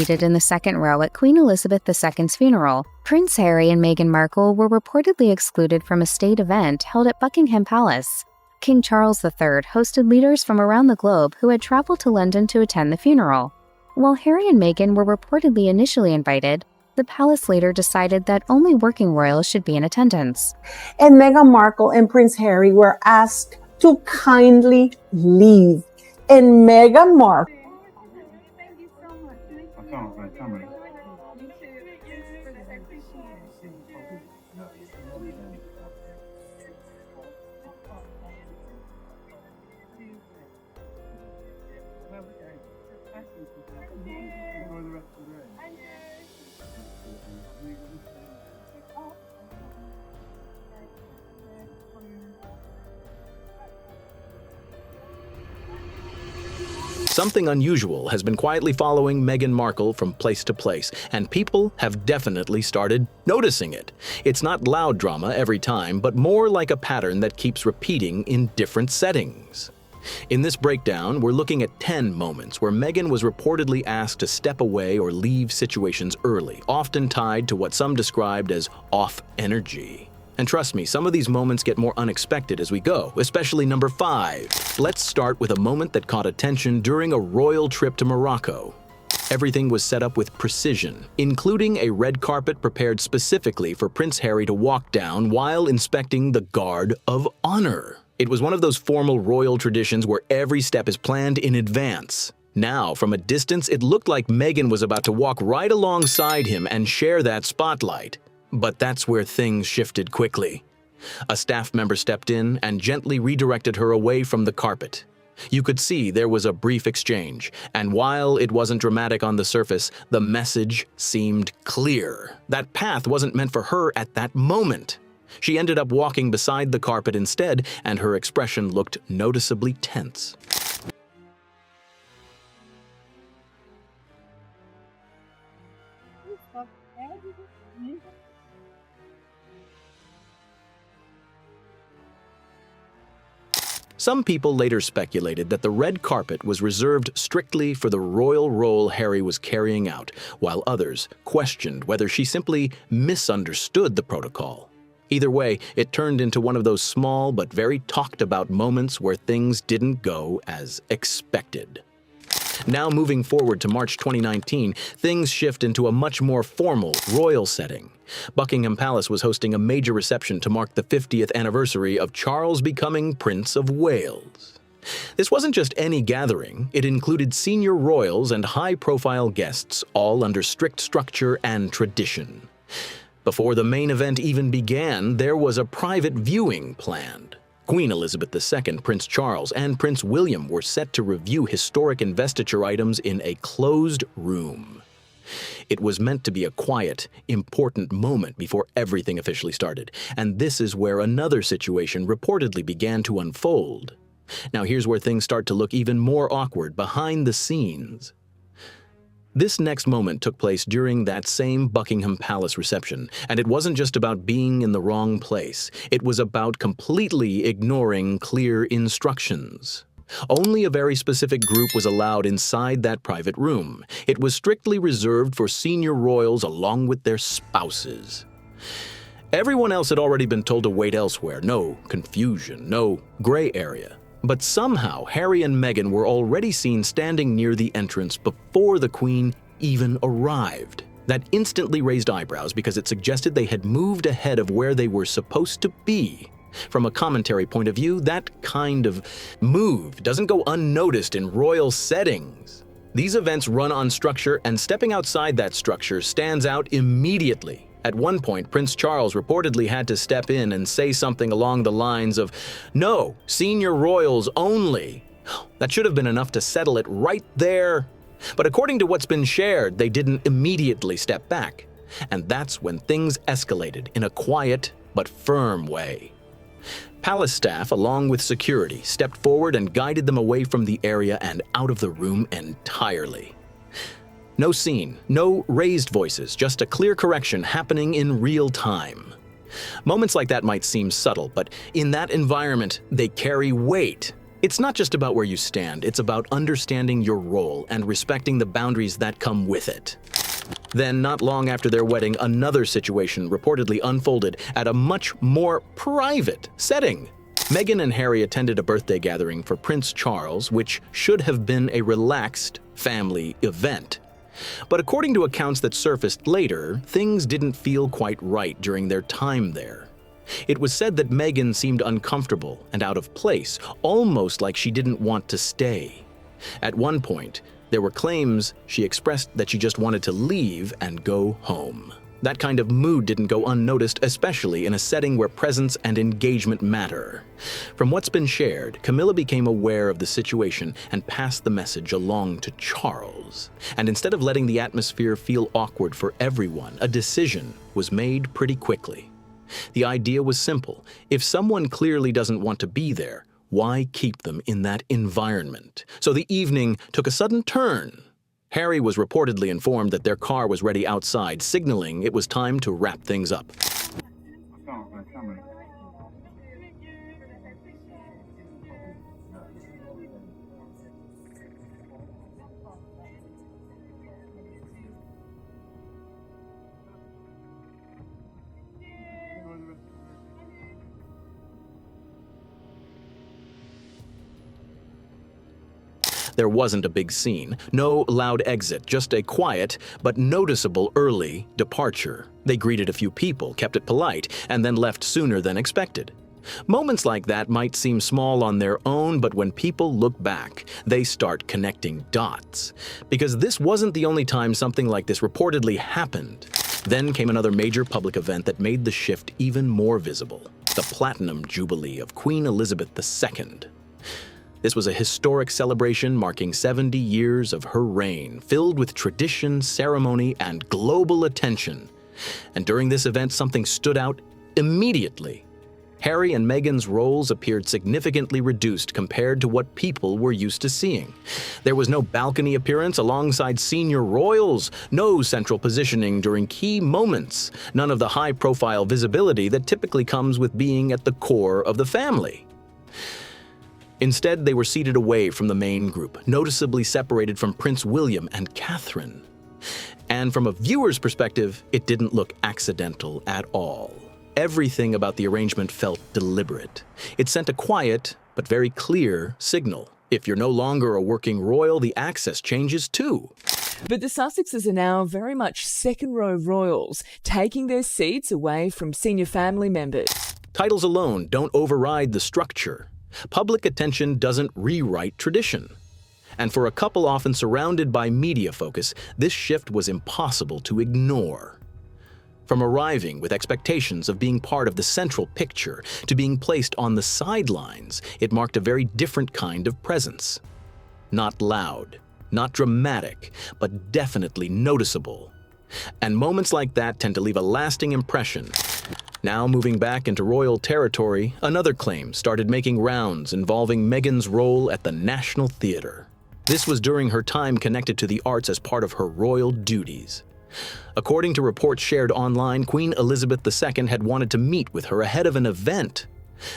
seated in the second row at Queen Elizabeth II's funeral. Prince Harry and Meghan Markle were reportedly excluded from a state event held at Buckingham Palace. King Charles III hosted leaders from around the globe who had traveled to London to attend the funeral. While Harry and Meghan were reportedly initially invited, the palace later decided that only working royals should be in attendance. And Meghan Markle and Prince Harry were asked to kindly leave. And Meghan Markle Something unusual has been quietly following Meghan Markle from place to place, and people have definitely started noticing it. It's not loud drama every time, but more like a pattern that keeps repeating in different settings. In this breakdown, we're looking at 10 moments where Meghan was reportedly asked to step away or leave situations early, often tied to what some described as off energy. And trust me, some of these moments get more unexpected as we go, especially number 5. Let's start with a moment that caught attention during a royal trip to Morocco. Everything was set up with precision, including a red carpet prepared specifically for Prince Harry to walk down while inspecting the Guard of Honor. It was one of those formal royal traditions where every step is planned in advance. Now, from a distance, it looked like Meghan was about to walk right alongside him and share that spotlight. But that's where things shifted quickly. A staff member stepped in and gently redirected her away from the carpet. You could see there was a brief exchange, and while it wasn't dramatic on the surface, the message seemed clear. That path wasn't meant for her at that moment. She ended up walking beside the carpet instead, and her expression looked noticeably tense. Some people later speculated that the red carpet was reserved strictly for the royal role Harry was carrying out, while others questioned whether she simply misunderstood the protocol. Either way, it turned into one of those small but very talked about moments where things didn't go as expected. Now moving forward to March 2019, things shift into a much more formal royal setting. Buckingham Palace was hosting a major reception to mark the 50th anniversary of Charles becoming Prince of Wales. This wasn't just any gathering, it included senior royals and high-profile guests, all under strict structure and tradition. Before the main event even began, there was a private viewing planned. Queen Elizabeth II, Prince Charles, and Prince William were set to review historic investiture items in a closed room. It was meant to be a quiet, important moment before everything officially started, and this is where another situation reportedly began to unfold. Now here's where things start to look even more awkward behind the scenes. This next moment took place during that same Buckingham Palace reception, and it wasn't just about being in the wrong place. It was about completely ignoring clear instructions. Only a very specific group was allowed inside that private room. It was strictly reserved for senior royals along with their spouses. Everyone else had already been told to wait elsewhere. No confusion, no gray area. But somehow, Harry and Meghan were already seen standing near the entrance before the Queen even arrived. That instantly raised eyebrows because it suggested they had moved ahead of where they were supposed to be. From a commentary point of view, that kind of move doesn't go unnoticed in royal settings. These events run on structure, and stepping outside that structure stands out immediately. At one point, Prince Charles reportedly had to step in and say something along the lines of, "No, senior royals only." That should have been enough to settle it right there. But according to what's been shared, they didn't immediately step back. And that's when things escalated in a quiet but firm way. Palace staff, along with security, stepped forward and guided them away from the area and out of the room entirely. No scene, no raised voices, just a clear correction happening in real time. Moments like that might seem subtle, but in that environment, they carry weight. It's not just about where you stand, it's about understanding your role and respecting the boundaries that come with it. Then, not long after their wedding, another situation reportedly unfolded at a much more private setting. Meghan and Harry attended a birthday gathering for Prince Charles, which should have been a relaxed family event. But according to accounts that surfaced later, things didn't feel quite right during their time there. It was said that Meghan seemed uncomfortable and out of place, almost like she didn't want to stay. At one point, there were claims she expressed that she just wanted to leave and go home. That kind of mood didn't go unnoticed, especially in a setting where presence and engagement matter. From what's been shared, Camilla became aware of the situation and passed the message along to Charles. And instead of letting the atmosphere feel awkward for everyone, a decision was made pretty quickly. The idea was simple. If someone clearly doesn't want to be there, why keep them in that environment? So the evening took a sudden turn. Harry was reportedly informed that their car was ready outside, signaling it was time to wrap things up. There wasn't a big scene, no loud exit, just a quiet but noticeable early departure. They greeted a few people, kept it polite, and then left sooner than expected. Moments like that might seem small on their own, but when people look back, they start connecting dots. Because this wasn't the only time something like this reportedly happened. Then came another major public event that made the shift even more visible: the Platinum Jubilee of Queen Elizabeth II. This was a historic celebration marking 70 years of her reign, filled with tradition, ceremony, and global attention. And during this event, something stood out immediately. Harry and Meghan's roles appeared significantly reduced compared to what people were used to seeing. There was no balcony appearance alongside senior royals, no central positioning during key moments, none of the high-profile visibility that typically comes with being at the core of the family. Instead, they were seated away from the main group, noticeably separated from Prince William and Catherine. And from a viewer's perspective, it didn't look accidental at all. Everything about the arrangement felt deliberate. It sent a quiet, but very clear signal. If you're no longer a working royal, the access changes too. But the Sussexes are now very much second-row royals, taking their seats away from senior family members. Titles alone don't override the structure. Public attention doesn't rewrite tradition. And for a couple often surrounded by media focus, this shift was impossible to ignore. From arriving with expectations of being part of the central picture to being placed on the sidelines, it marked a very different kind of presence. Not loud, not dramatic, but definitely noticeable. And moments like that tend to leave a lasting impression. Now moving back into royal territory, another claim started making rounds involving Meghan's role at the National Theatre. This was during her time connected to the arts as part of her royal duties. According to reports shared online, Queen Elizabeth II had wanted to meet with her ahead of an event.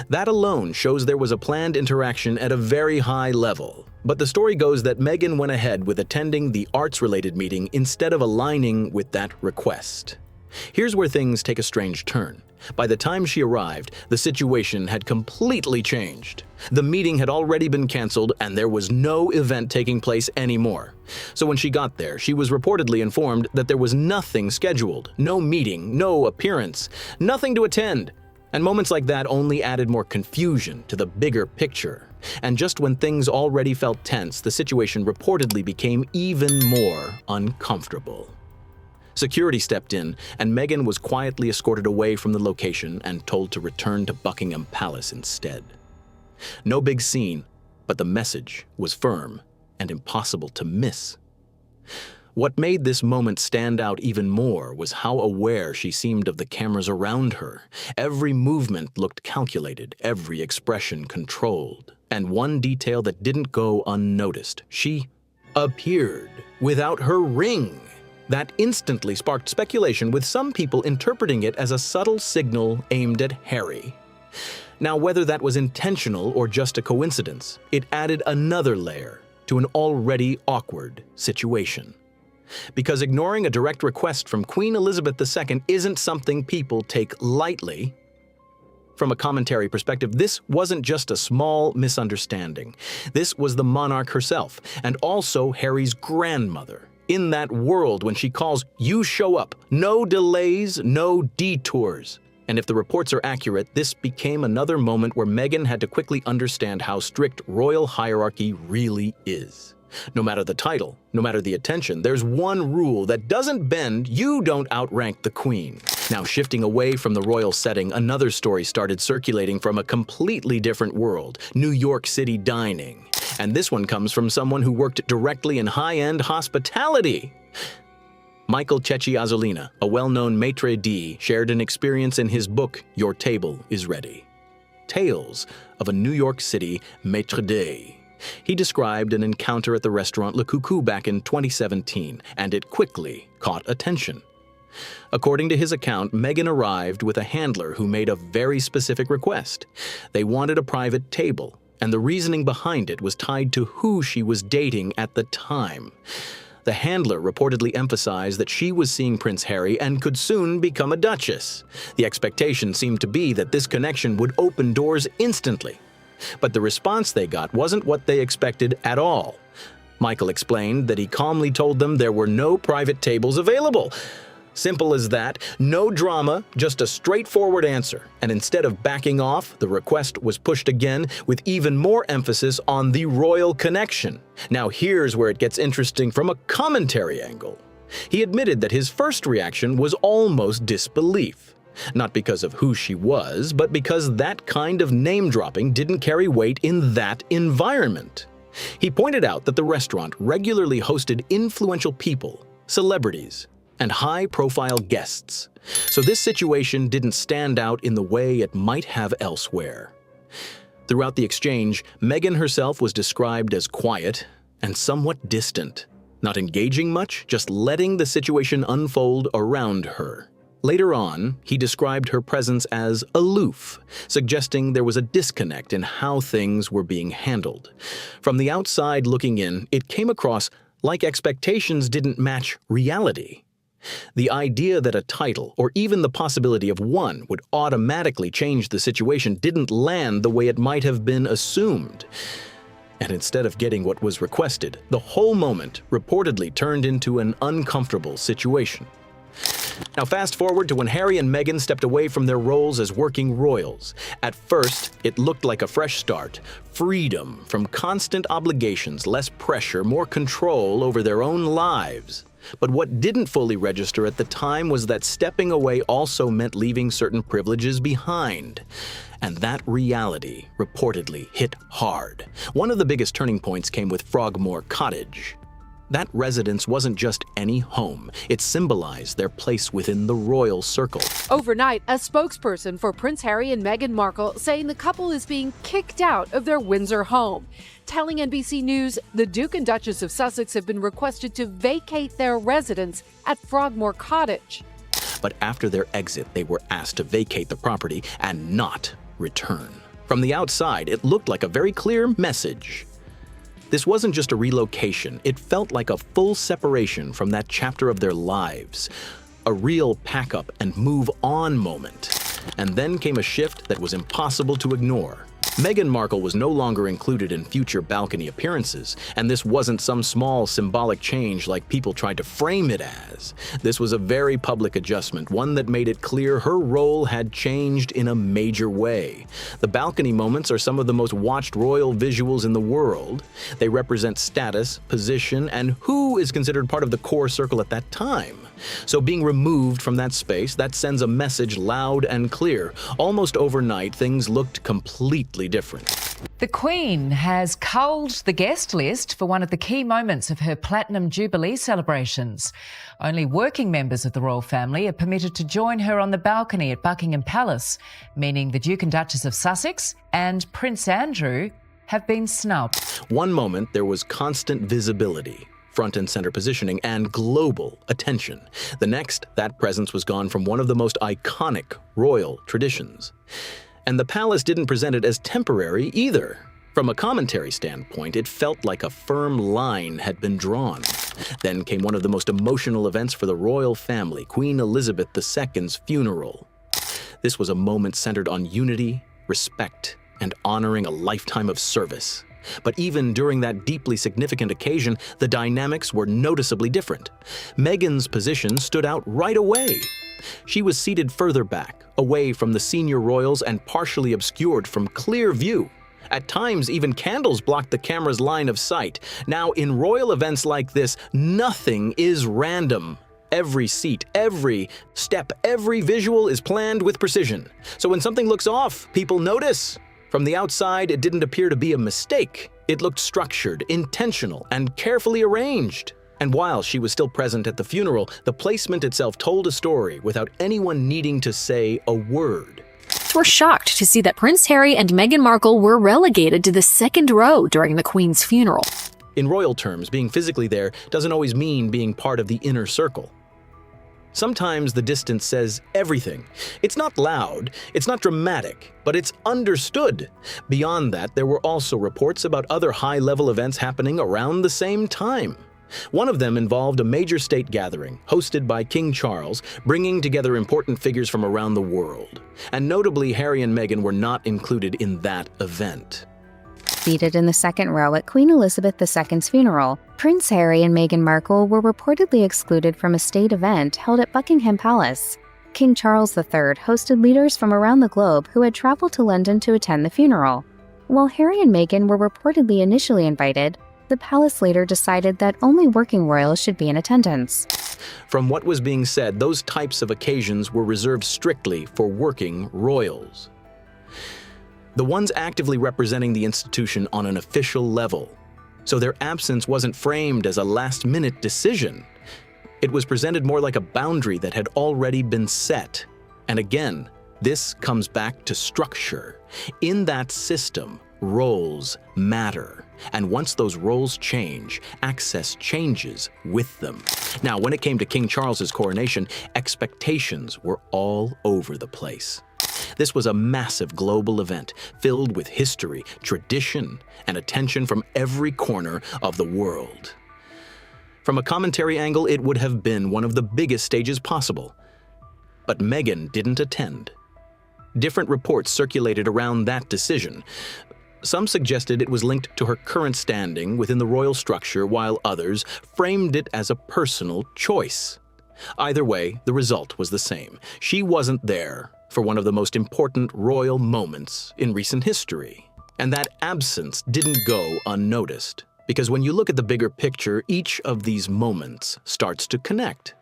That alone shows there was a planned interaction at a very high level. But the story goes that Meghan went ahead with attending the arts-related meeting instead of aligning with that request. Here's where things take a strange turn. By the time she arrived, the situation had completely changed. The meeting had already been canceled, and there was no event taking place anymore. So when she got there, she was reportedly informed that there was nothing scheduled, no meeting, no appearance, nothing to attend. And moments like that only added more confusion to the bigger picture. And just when things already felt tense, the situation reportedly became even more uncomfortable. Security stepped in, and Meghan was quietly escorted away from the location and told to return to Buckingham Palace instead. No big scene, but the message was firm and impossible to miss. What made this moment stand out even more was how aware she seemed of the cameras around her. Every movement looked calculated, every expression controlled. And one detail that didn't go unnoticed: she appeared without her ring. That instantly sparked speculation, with some people interpreting it as a subtle signal aimed at Harry. Now, whether that was intentional or just a coincidence, it added another layer to an already awkward situation. Because ignoring a direct request from Queen Elizabeth II isn't something people take lightly. From a commentary perspective, this wasn't just a small misunderstanding. This was the monarch herself, and also Harry's grandmother. In that world when she calls, you show up. No delays, no detours. And if the reports are accurate, this became another moment where Meghan had to quickly understand how strict royal hierarchy really is. No matter the title, no matter the attention, there's one rule that doesn't bend: you don't outrank the Queen. Now, shifting away from the royal setting, another story started circulating from a completely different world: New York City dining. And this one comes from someone who worked directly in high-end hospitality. Michael Cecchi-Azzolina, a well-known maitre d', shared an experience in his book, Your Table is Ready. Tales of a New York City maitre d'. He described an encounter at the restaurant Le Coucou back in 2017, and it quickly caught attention. According to his account, Meghan arrived with a handler who made a very specific request. They wanted a private table, and the reasoning behind it was tied to who she was dating at the time. The handler reportedly emphasized that she was seeing Prince Harry and could soon become a duchess. The expectation seemed to be that this connection would open doors instantly. But the response they got wasn't what they expected at all. Michael explained that he calmly told them there were no private tables available. Simple as that, no drama, just a straightforward answer. And instead of backing off, the request was pushed again with even more emphasis on the royal connection. Now here's where it gets interesting from a commentary angle. He admitted that his first reaction was almost disbelief. Not because of who she was, but because that kind of name-dropping didn't carry weight in that environment. He pointed out that the restaurant regularly hosted influential people, celebrities, and high-profile guests, so this situation didn't stand out in the way it might have elsewhere. Throughout the exchange, Meghan herself was described as quiet and somewhat distant, not engaging much, just letting the situation unfold around her. Later on, he described her presence as aloof, suggesting there was a disconnect in how things were being handled. From the outside looking in, it came across like expectations didn't match reality. The idea that a title, or even the possibility of one, would automatically change the situation didn't land the way it might have been assumed. And instead of getting what was requested, the whole moment reportedly turned into an uncomfortable situation. Now fast forward to when Harry and Meghan stepped away from their roles as working royals. At first, it looked like a fresh start. Freedom from constant obligations, less pressure, more control over their own lives. But what didn't fully register at the time was that stepping away also meant leaving certain privileges behind. And that reality reportedly hit hard. One of the biggest turning points came with Frogmore Cottage. That residence wasn't just any home. It symbolized their place within the royal circle. Overnight, a spokesperson for Prince Harry and Meghan Markle saying the couple is being kicked out of their Windsor home, telling NBC News the Duke and Duchess of Sussex have been requested to vacate their residence at Frogmore Cottage. But after their exit, they were asked to vacate the property and not return. From the outside, it looked like a very clear message. This wasn't just a relocation, it felt like a full separation from that chapter of their lives. A real pack up and move on moment. And then came a shift that was impossible to ignore. Meghan Markle was no longer included in future balcony appearances, and this wasn't some small symbolic change like people tried to frame it as. This was a very public adjustment, one that made it clear her role had changed in a major way. The balcony moments are some of the most watched royal visuals in the world. They represent status, position, and who is considered part of the core circle at that time. So being removed from that space, that sends a message loud and clear. Almost overnight, things looked completely different. The Queen has culled the guest list for one of the key moments of her Platinum Jubilee celebrations. Only working members of the royal family are permitted to join her on the balcony at Buckingham Palace, meaning the Duke and Duchess of Sussex and Prince Andrew have been snubbed. One moment, there was constant visibility, front and center positioning, and global attention. The next, that presence was gone from one of the most iconic royal traditions. And the palace didn't present it as temporary either. From a commentary standpoint, it felt like a firm line had been drawn. Then came one of the most emotional events for the royal family, Queen Elizabeth II's funeral. This was a moment centered on unity, respect, and honoring a lifetime of service. But even during that deeply significant occasion, the dynamics were noticeably different. Meghan's position stood out right away. She was seated further back, away from the senior royals and partially obscured from clear view. At times, even candles blocked the camera's line of sight. Now, in royal events like this, nothing is random. Every seat, every step, every visual is planned with precision. So when something looks off, people notice. From the outside, it didn't appear to be a mistake. It looked structured, intentional, and carefully arranged. And while she was still present at the funeral, the placement itself told a story without anyone needing to say a word. We're shocked to see that Prince Harry and Meghan Markle were relegated to the second row during the Queen's funeral. In royal terms, being physically there doesn't always mean being part of the inner circle. Sometimes the distance says everything. It's not loud, it's not dramatic, but it's understood. Beyond that, there were also reports about other high-level events happening around the same time. One of them involved a major state gathering, hosted by King Charles, bringing together important figures from around the world. And notably, Harry and Meghan were not included in that event. Seated in the second row at Queen Elizabeth II's funeral, Prince Harry and Meghan Markle were reportedly excluded from a state event held at Buckingham Palace. King Charles III hosted leaders from around the globe who had traveled to London to attend the funeral. While Harry and Meghan were reportedly initially invited, the palace later decided that only working royals should be in attendance. From what was being said, those types of occasions were reserved strictly for working royals. The ones actively representing the institution on an official level. So their absence wasn't framed as a last-minute decision. It was presented more like a boundary that had already been set. And again, this comes back to structure. In that system, roles matter. And once those roles change, access changes with them. Now, when it came to King Charles's coronation, expectations were all over the place. This was a massive global event filled with history, tradition, and attention from every corner of the world. From a commentary angle, it would have been one of the biggest stages possible. But Meghan didn't attend. Different reports circulated around that decision. Some suggested it was linked to her current standing within the royal structure, while others framed it as a personal choice. Either way, the result was the same. She wasn't there for one of the most important royal moments in recent history. And that absence didn't go unnoticed, because when you look at the bigger picture, each of these moments starts to connect.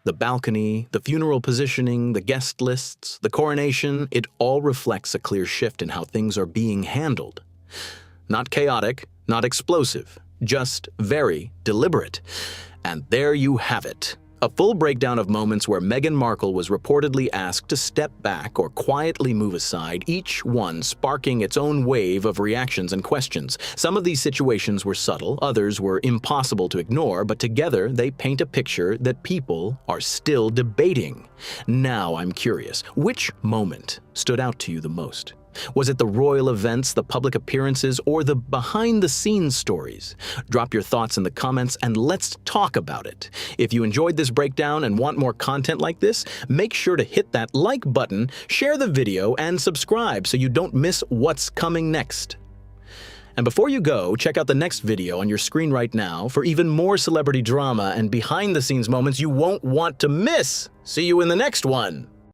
The balcony, the funeral positioning, the guest lists, the coronation, it all reflects a clear shift in how things are being handled. Not chaotic, not explosive, just very deliberate. And there you have it. A full breakdown of moments where Meghan Markle was reportedly asked to step back or quietly move aside, each one sparking its own wave of reactions and questions. Some of these situations were subtle, others were impossible to ignore, but together they paint a picture that people are still debating. Now I'm curious, which moment stood out to you the most? Was it the royal events, the public appearances, or the behind-the-scenes stories? Drop your thoughts in the comments and let's talk about it. If you enjoyed this breakdown and want more content like this, make sure to hit that like button, share the video, and subscribe so you don't miss what's coming next. And before you go, check out the next video on your screen right now for even more celebrity drama and behind-the-scenes moments you won't want to miss. See you in the next one.